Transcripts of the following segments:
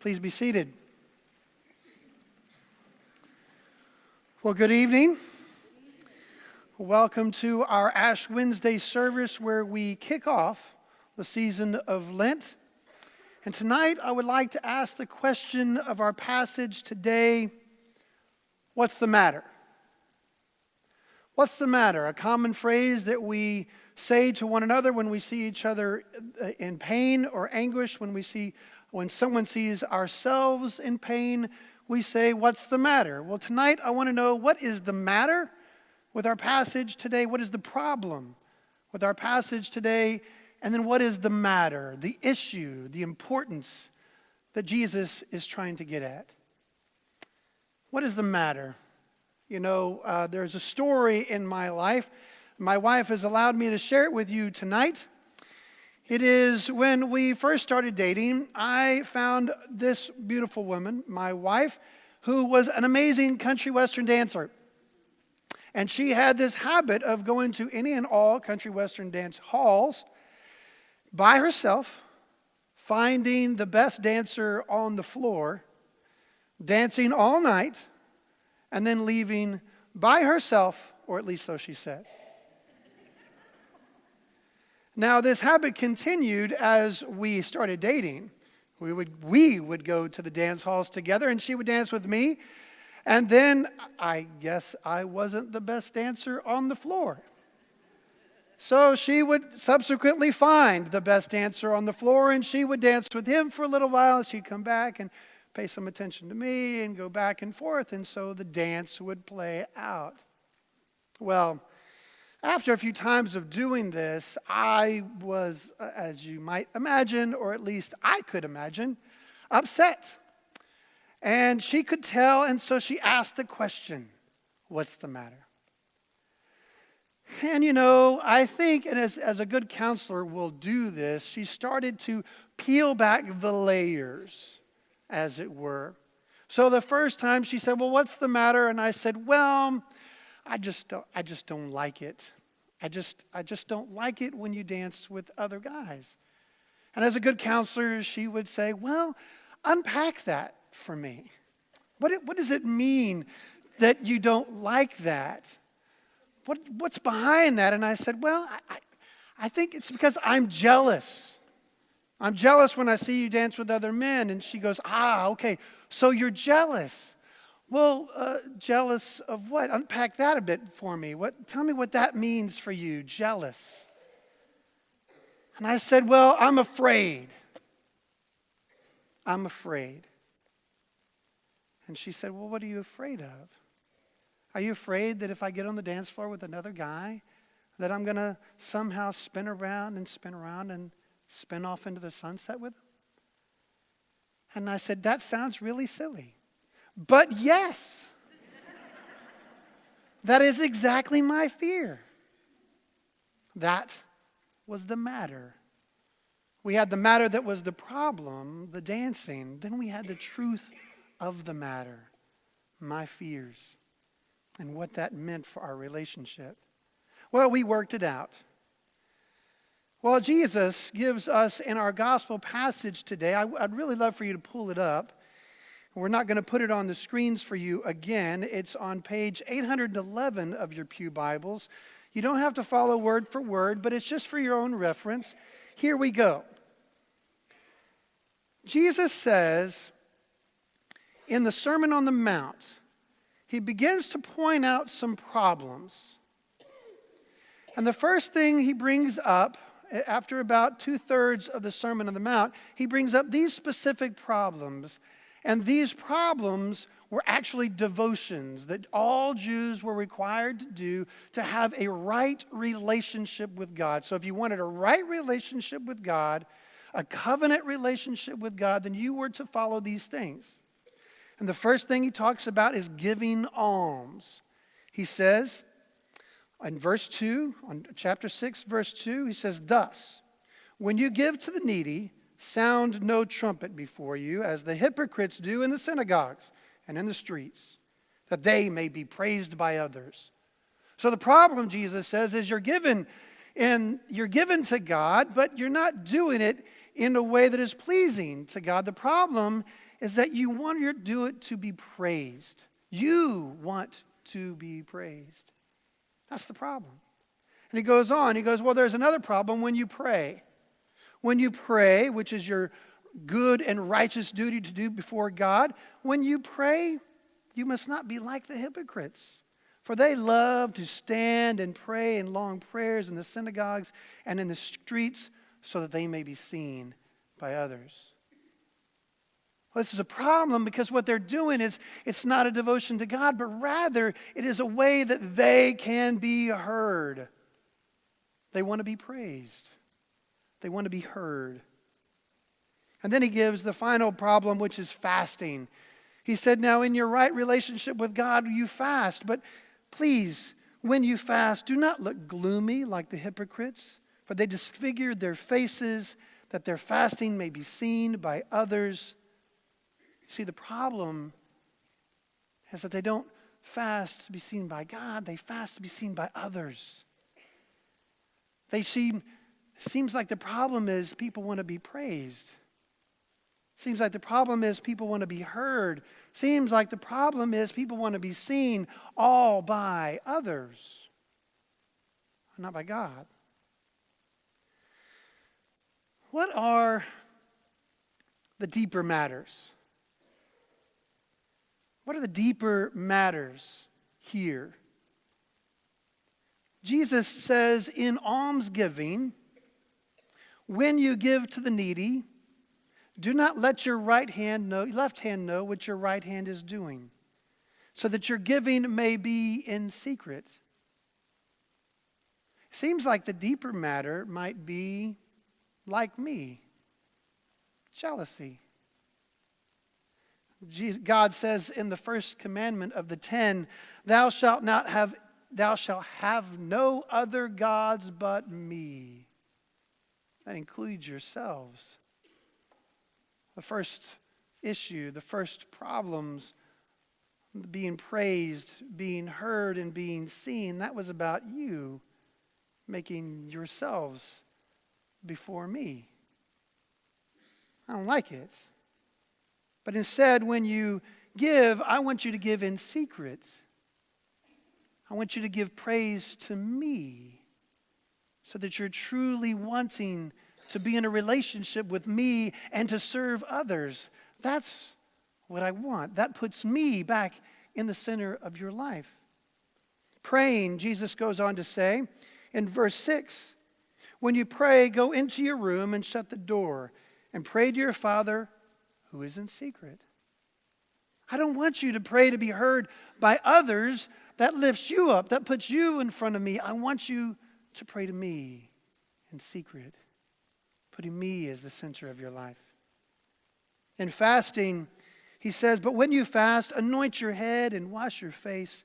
Please be seated. Well, good evening. Welcome to our Ash Wednesday service where we kick off the season of Lent. And tonight I would like to ask the question of our passage today, what's the matter? What's the matter? A common phrase that we say to one another when we see each other in pain or anguish, when someone sees ourselves in pain, we say, what's the matter? Well, tonight I want to know what is the matter with our passage today? What is the problem with our passage today? And then what is the matter, the issue, the importance that Jesus is trying to get at? What is the matter? You know, there's a story in my life. My wife has allowed me to share it with you tonight. It is when we first started dating, I found this beautiful woman, my wife, who was an amazing country western dancer. And she had this habit of going to any and all country western dance halls by herself, finding the best dancer on the floor, dancing all night, and then leaving by herself, or at least so she says. Now, this habit continued as we started dating. We would go to the dance halls together, and she would dance with me. And then I guess I wasn't the best dancer on the floor. So she would subsequently find the best dancer on the floor, and she would dance with him for a little while. She'd come back and pay some attention to me and go back and forth. And so the dance would play out. Well, after a few times of doing this, I was, as you might imagine, or at least I could imagine, upset. And she could tell, and so she asked the question, what's the matter? And you know, I think, and as a good counselor will do this, she started to peel back the layers, as it were. So the first time she said, well, what's the matter? And I said, well, I just don't like it. I just don't like it when you dance with other guys. And as a good counselor, she would say, well, unpack that for me. What does it mean that you don't like that? What's behind that? And I said, well, I think it's because I'm jealous. I'm jealous when I see you dance with other men. And she goes, okay, so you're jealous. Well, jealous of what? Unpack that a bit for me. Tell me what that means for you, jealous. And I said, well, I'm afraid. I'm afraid. And she said, well, what are you afraid of? Are you afraid that if I get on the dance floor with another guy, that I'm going to somehow spin around and spin off into the sunset with him? And I said, that sounds really silly. But yes, that is exactly my fear. That was the matter. We had the matter that was the problem, the dancing. Then we had the truth of the matter, my fears, and what that meant for our relationship. Well, we worked it out. Well, Jesus gives us in our gospel passage today, I'd really love for you to pull it up. We're not going to put it on the screens for you again. It's on page 811 of your pew Bibles. You don't have to follow word for word, but it's just for your own reference. Here we go. Jesus says in the Sermon on the Mount, he begins to point out some problems. And the first thing he brings up, after about 2/3 of the Sermon on the Mount, he brings up these specific problems. And these problems were actually devotions that all Jews were required to do to have a right relationship with God. So if you wanted a right relationship with God, a covenant relationship with God, then you were to follow these things. And the first thing he talks about is giving alms. He says in verse 2, on chapter 6, verse 2, he says, thus, when you give to the needy, sound no trumpet before you, as the hypocrites do in the synagogues and in the streets, that they may be praised by others. So the problem, Jesus says, is you're given to God, but you're not doing it in a way that is pleasing to God. The problem is that you want to do it to be praised. You want to be praised. That's the problem. And he goes on. He goes, well, there's another problem when you pray. When you pray, which is your good and righteous duty to do before God, when you pray, you must not be like the hypocrites. For they love to stand and pray in long prayers in the synagogues and in the streets so that they may be seen by others. Well, this is a problem because what they're doing is it's not a devotion to God, but rather it is a way that they can be heard. They want to be praised. They want to be heard. And then he gives the final problem, which is fasting. He said, now in your right relationship with God, you fast. But please, when you fast, do not look gloomy like the hypocrites, for they disfigure their faces that their fasting may be seen by others. See, the problem is that they don't fast to be seen by God. They fast to be seen by others. Seems like the problem is people want to be praised. Seems like the problem is people want to be heard. Seems like the problem is people want to be seen all by others, not by God. What are the deeper matters? What are the deeper matters here? Jesus says in almsgiving, when you give to the needy, do not let your left hand know what your right hand is doing, so that your giving may be in secret. Seems like the deeper matter might be, like me, jealousy. God says in the first commandment of the 10, thou shalt have no other gods but me. That includes yourselves. The first issue, the first problems, being praised, being heard, and being seen, that was about you making yourselves before me. I don't like it. But instead, when you give, I want you to give in secret. I want you to give praise to me so that you're truly wanting to be in a relationship with me and to serve others. That's what I want. That puts me back in the center of your life. Praying, Jesus goes on to say in verse 6, when you pray, go into your room and shut the door and pray to your Father who is in secret. I don't want you to pray to be heard by others. That lifts you up. That puts you in front of me. I want you to pray to me in secret, putting me as the center of your life. In fasting, he says, but when you fast, anoint your head and wash your face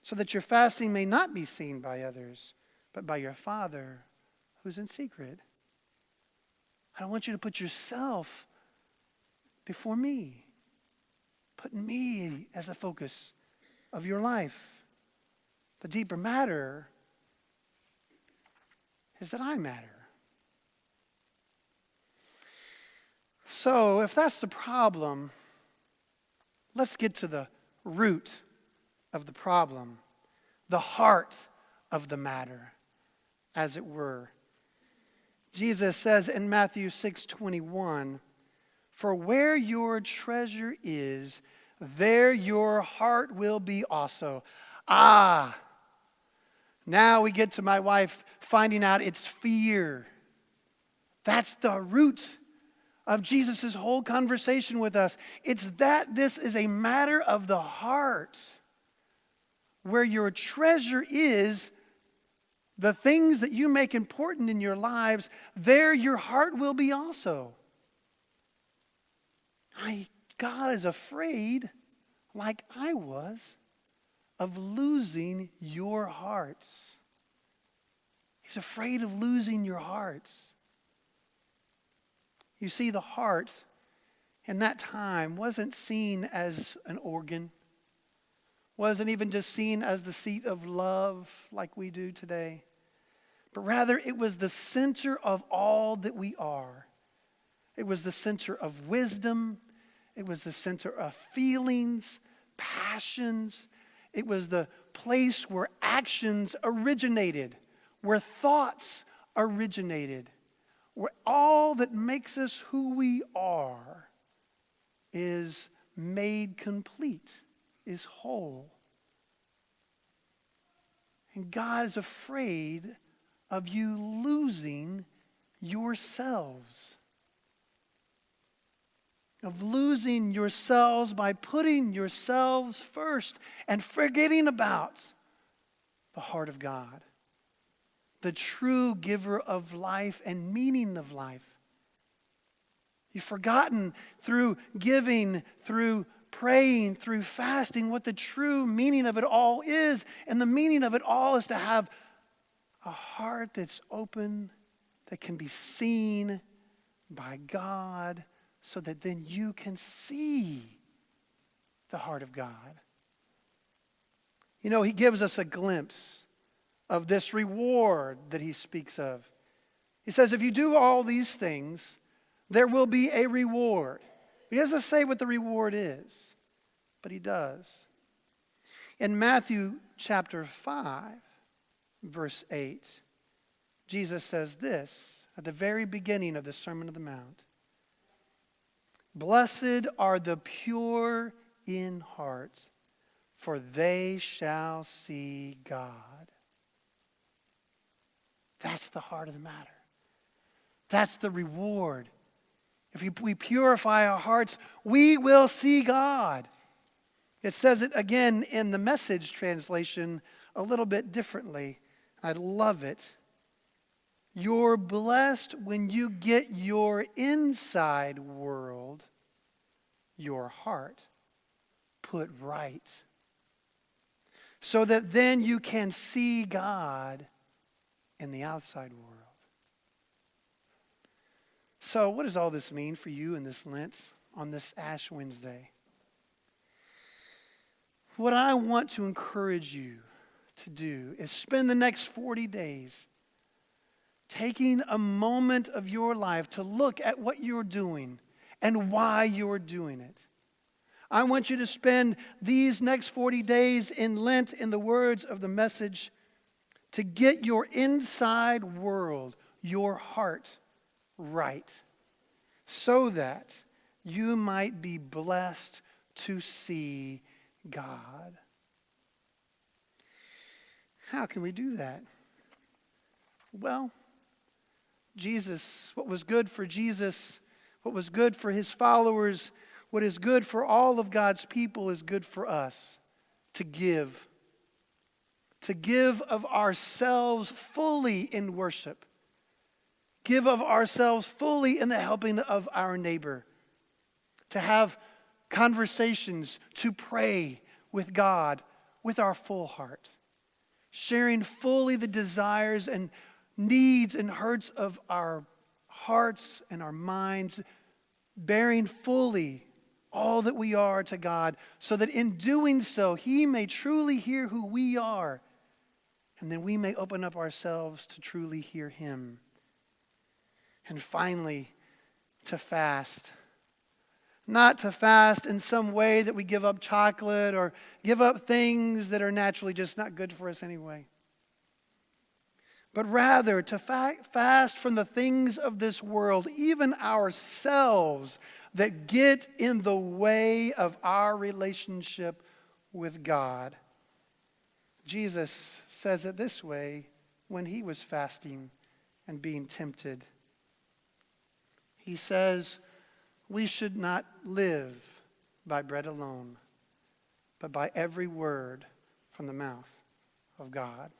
so that your fasting may not be seen by others, but by your Father who's in secret. I don't want you to put yourself before me. Put me as the focus of your life. The deeper matter is that I matter. So, if that's the problem, let's get to the root of the problem, the heart of the matter, as it were. Jesus says in Matthew 6:21, for where your treasure is, there your heart will be also. Now we get to my wife finding out it's fear. That's the root of Jesus' whole conversation with us. It's that this is a matter of the heart. Where your treasure is, the things that you make important in your lives, there your heart will be also. God is afraid, like I was, of losing your hearts. He's afraid of losing your hearts. You see, the heart in that time wasn't seen as an organ, wasn't even just seen as the seat of love like we do today, but rather it was the center of all that we are. It was the center of wisdom. It was the center of feelings, passions. It was the place where actions originated, where thoughts originated, where all that makes us who we are is made complete, is whole. And God is afraid of you losing yourselves. Of losing yourselves by putting yourselves first and forgetting about the heart of God, the true giver of life and meaning of life. You've forgotten through giving, through praying, through fasting, what the true meaning of it all is. And the meaning of it all is to have a heart that's open, that can be seen by God, so that then you can see the heart of God. You know, he gives us a glimpse of this reward that he speaks of. He says, if you do all these things, there will be a reward. He doesn't say what the reward is, but he does. In Matthew chapter 5, verse 8, Jesus says this at the very beginning of the Sermon on the Mount. Blessed are the pure in heart, for they shall see God. That's the heart of the matter. That's the reward. If we purify our hearts, we will see God. It says it again in the Message translation a little bit differently. I love it. You're blessed when you get your inside world, your heart, put right, so that then you can see God in the outside world. So what does all this mean for you in this Lent, on this Ash Wednesday? What I want to encourage you to do is spend the next 40 days taking a moment of your life to look at what you're doing and why you're doing it. I want you to spend these next 40 days in Lent, in the words of the Message, to get your inside world, your heart, right, so that you might be blessed to see God. How can we do that? Well, Jesus, what was good for Jesus, what was good for his followers, what is good for all of God's people is good for us. To give. To give of ourselves fully in worship. Give of ourselves fully in the helping of our neighbor. To have conversations, to pray with God with our full heart. Sharing fully the desires and needs and hurts of our hearts and our minds, bearing fully all that we are to God, so that in doing so, he may truly hear who we are, and then we may open up ourselves to truly hear him. And finally, to fast. Not to fast in some way that we give up chocolate or give up things that are naturally just not good for us anyway. But rather to fast from the things of this world, even ourselves, that get in the way of our relationship with God. Jesus says it this way when he was fasting and being tempted. He says, we should not live by bread alone, but by every word from the mouth of God.